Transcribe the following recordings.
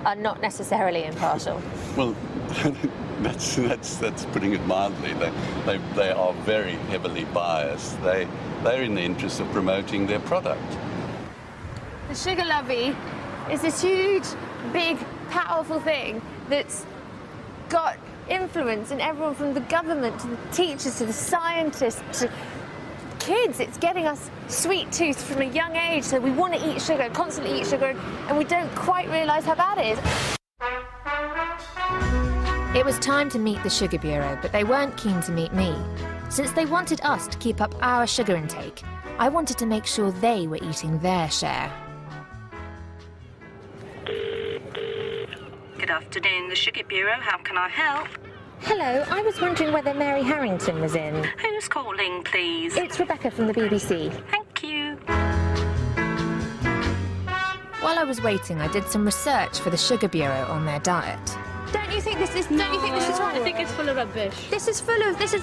are not necessarily impartial. Well, that's putting it mildly. They are very heavily biased. They're in the interest of promoting their product. The sugar lobby is this huge, big, powerful thing that's got influence in everyone from the government to the teachers to the scientists to kids. It's getting us sweet tooth from a young age, so we want to eat sugar, constantly eat sugar, and we don't quite realise how bad it is. It was time to meet the Sugar Bureau, but they weren't keen to meet me. Since they wanted us to keep up our sugar intake, I wanted to make sure they were eating their share. Good afternoon, the Sugar Bureau. How can I help? Hello, I was wondering whether Mary Harrington was in. Who's calling, please? It's Rebecca from the BBC. Thank you. While I was waiting, I did some research for the Sugar Bureau on their diet. Don't you think this is wrong? I think it's full of rubbish. This is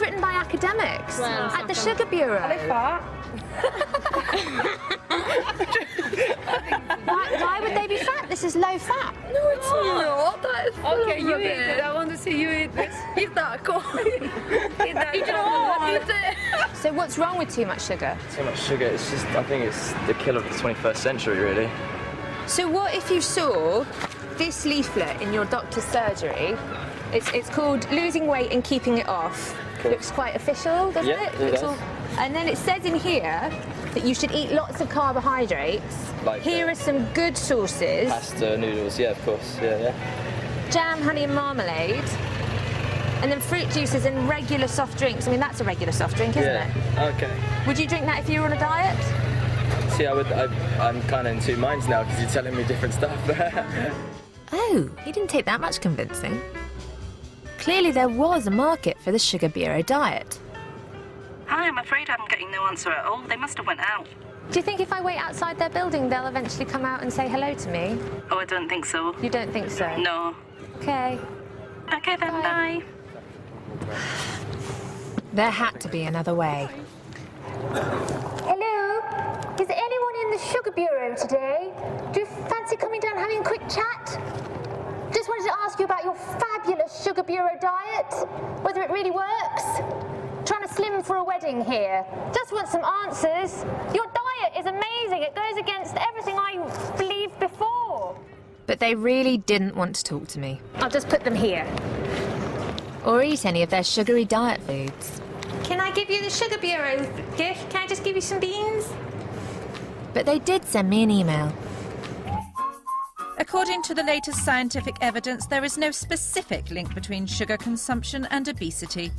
written by academics at the Sugar Bureau. Are they fat? Why would they be fat? This is low fat. No, it's not. That is full of you eat it. I want to see you eat this. Eat that, go on. Eat that. Eat it all. Eat it. So what's wrong with too much sugar? Too much sugar, it's just, I think it's the kill of the 21st century, really. So what if you saw this leaflet in your doctor's surgery? It's called Losing Weight and Keeping It Off. Cool. Looks quite official, doesn't it? It does. And then it says in here that you should eat lots of carbohydrates. Like here are some good sources. Pasta, noodles, yeah, of course, yeah. Jam, honey and marmalade. And then fruit juices and regular soft drinks. I mean, that's a regular soft drink, isn't it? Okay. Would you drink that if you were on a diet? See, I'm kind of in two minds now because you're telling me different stuff. Oh, he didn't take that much convincing. Clearly there was a market for the Sugar Bureau diet. Hi, I'm afraid I'm getting no answer at all. They must have went out. Do you think if I wait outside their building, they'll eventually come out and say hello to me? Oh, I don't think so. You don't think so? No. Okay. Okay then, bye. There had to be another way. Hello? Is anyone in the Sugar Bureau today? Do you fancy coming down and having a quick chat? Just wanted to ask you about your fabulous Sugar Bureau diet, whether it really works. Trying to slim for a wedding here. Just want some answers. Your diet is amazing. It goes against everything I believed before. But they really didn't want to talk to me. I'll just put them here. Or eat any of their sugary diet foods. Can I give you the Sugar Bureau gift? Can I just give you some beans? But they did send me an email. According to the latest scientific evidence, there is no specific link between sugar consumption and obesity.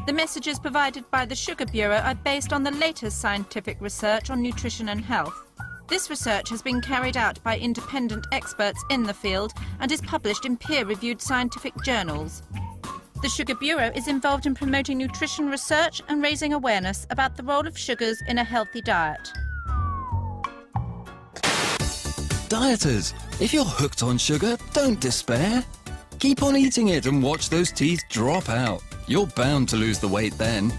The messages provided by the Sugar Bureau are based on the latest scientific research on nutrition and health. This research has been carried out by independent experts in the field and is published in peer-reviewed scientific journals. The Sugar Bureau is involved in promoting nutrition research and raising awareness about the role of sugars in a healthy diet. Dieters, if you're hooked on sugar, don't despair. Keep on eating it and watch those teeth drop out. You're bound to lose the weight then.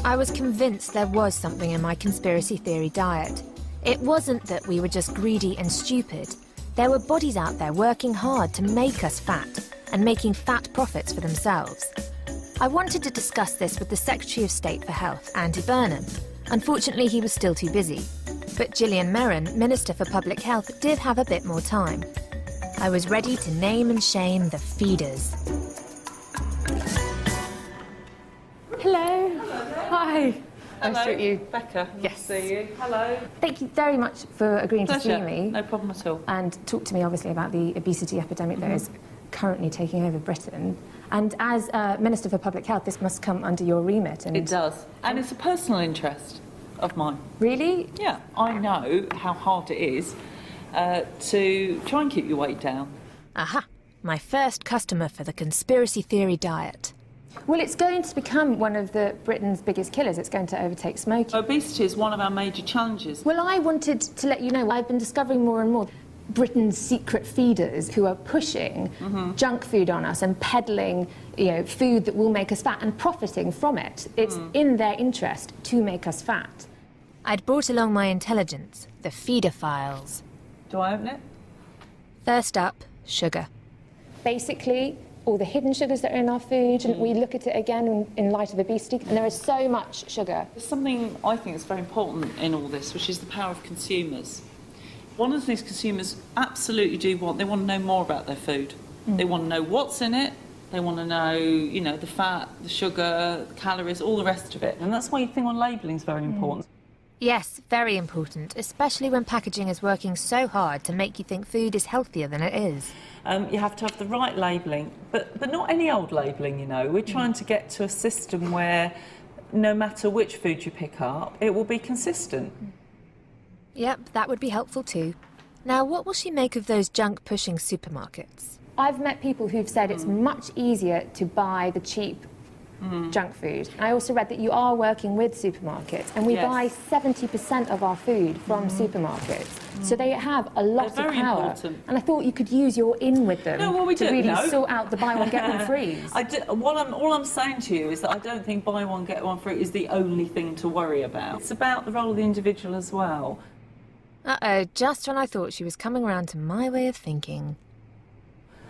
I was convinced there was something in my conspiracy theory diet. It wasn't that we were just greedy and stupid. There were bodies out there working hard to make us fat and making fat profits for themselves. I wanted to discuss this with the Secretary of State for Health, Andy Burnham. Unfortunately, he was still too busy. But Gillian Merron, Minister for Public Health, did have a bit more time. I was ready to name and shame the feeders. Hello. Hi. Hello. Nice to meet you. Becca. Yes. Nice to see you. Hello. Thank you very much for agreeing to see me. No problem at all. And talk to me, obviously, about the obesity epidemic that is currently taking over Britain. And as Minister for Public Health, this must come under your remit. And it does. And it's a personal interest of mine. Really? Yeah. I know how hard it is to try and keep your weight down. Aha. My first customer for the conspiracy theory diet. Well, it's going to become one of Britain's biggest killers. It's going to overtake smoking. Obesity is one of our major challenges. Well, I wanted to let you know, I've been discovering more and more Britain's secret feeders who are pushing junk food on us and peddling, food that will make us fat and profiting from it. It's in their interest to make us fat. I'd brought along my intelligence, the feeder files. Do I open it? First up, sugar. Basically, all the hidden sugars that are in our food, and we look at it again in light of obesity, and there is so much sugar. There's something I think is very important in all this, which is the power of consumers. One of the things consumers absolutely do want, they want to know more about their food. They want to know what's in it, they want to know, you know, the fat, the sugar, the calories, all the rest of it. And that's why you think on labelling is very important. Yes, very important, especially when packaging is working so hard to make you think food is healthier than it is. You have to have the right labelling, but not any old labelling, you know. We're trying to get to a system where no matter which food you pick up, it will be consistent. Yep, that would be helpful too. Now, what will she make of those junk-pushing supermarkets? I've met people who've said it's much easier to buy the cheap junk food. I also read that you are working with supermarkets, and we buy 70% of our food from supermarkets. So they have a lot of power. Important. And I thought you could use your in with them to really sort out the buy one get one frees. All I'm saying to you is that I don't think buy one get one free is the only thing to worry about. It's about the role of the individual as well. Uh-oh, just when I thought she was coming round to my way of thinking.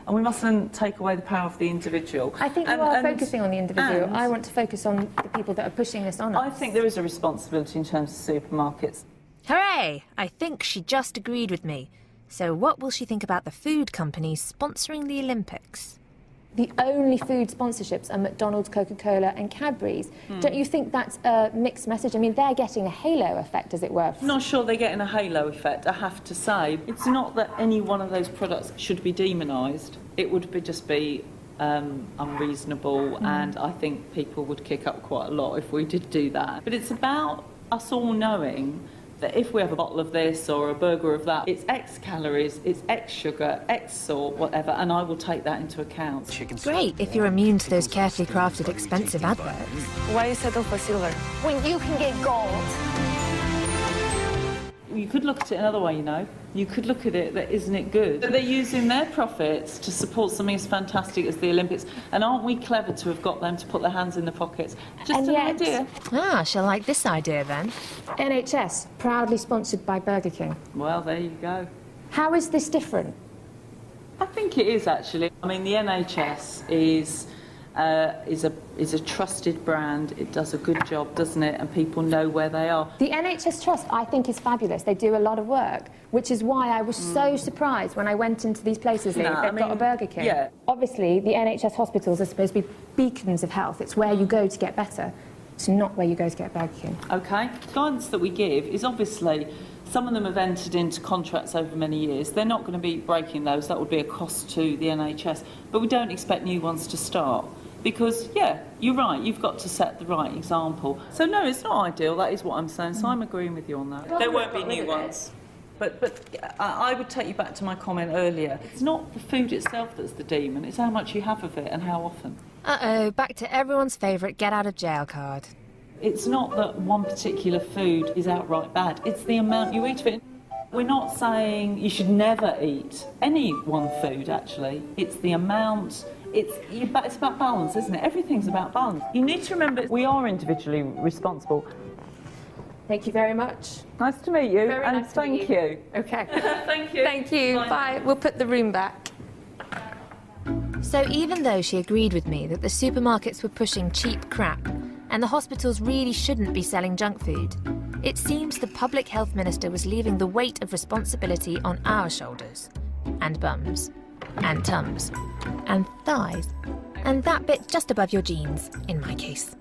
And we mustn't take away the power of the individual. I think you are focusing on the individual. I want to focus on the people that are pushing this on us. I think there is a responsibility in terms of supermarkets. Hooray! I think she just agreed with me. So what will she think about the food companies sponsoring the Olympics? The only food sponsorships are McDonald's, Coca-Cola and Cadbury's. Don't you think that's a mixed message? I mean, they're getting a halo effect, as it were. I'm not sure they're getting a halo effect, I have to say. It's not that any one of those products should be demonised. It would just be unreasonable, and I think people would kick up quite a lot if we did do that. But it's about us all knowing that if we have a bottle of this or a burger of that, it's X calories, it's X sugar, X salt, whatever, and I will take that into account. Great, if you're immune to those carefully crafted, expensive adverts. Why settle for silver? When you can get gold. You could look at it another way, you know. You could look at it that isn't it good? That they're using their profits to support something as fantastic as the Olympics. And aren't we clever to have got them to put their hands in their pockets? Just an idea. Ah, she'll like this idea then. NHS, proudly sponsored by Burger King. Well, there you go. How is this different? I think it is, actually. I mean, the NHS is a trusted brand. It does a good job, doesn't it? And people know where they are. The NHS Trust, I think, is fabulous. They do a lot of work, which is why I was so surprised when I went into these places they've got a Burger King. Yeah. Obviously, the NHS hospitals are supposed to be beacons of health. It's where you go to get better. It's not where you go to get Burger King. OK. The guidance that we give is obviously some of them have entered into contracts over many years. They're not going to be breaking those. That would be a cost to the NHS. But we don't expect new ones to start. Because, yeah, you're right, you've got to set the right example. So, no, it's not ideal, that is what I'm saying, so I'm agreeing with you on that. There won't be new ones. But I would take you back to my comment earlier. It's not the food itself that's the demon, it's how much you have of it and how often. Uh-oh, back to everyone's favourite get-out-of-jail card. It's not that one particular food is outright bad, it's the amount you eat of it. We're not saying you should never eat any one food, actually. It's the amount. It's about balance, isn't it? Everything's about balance. You need to remember we are individually responsible. Thank you very much. Nice to meet you. Very and nice to thank meet you. OK. Thank you. Thank you. Bye. We'll put the room back. So even though she agreed with me that the supermarkets were pushing cheap crap and the hospitals really shouldn't be selling junk food, it seems the Public Health Minister was leaving the weight of responsibility on our shoulders. And bums. And tums. And thighs. And that bit just above your jeans, in my case.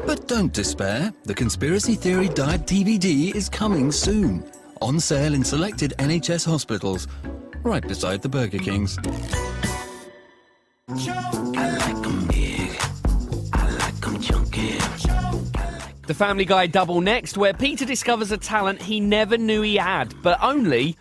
But don't despair. The Conspiracy Theory Diet DVD is coming soon. On sale in selected NHS hospitals. Right beside the Burger Kings. The Family Guy double next, where Peter discovers a talent he never knew he had, but only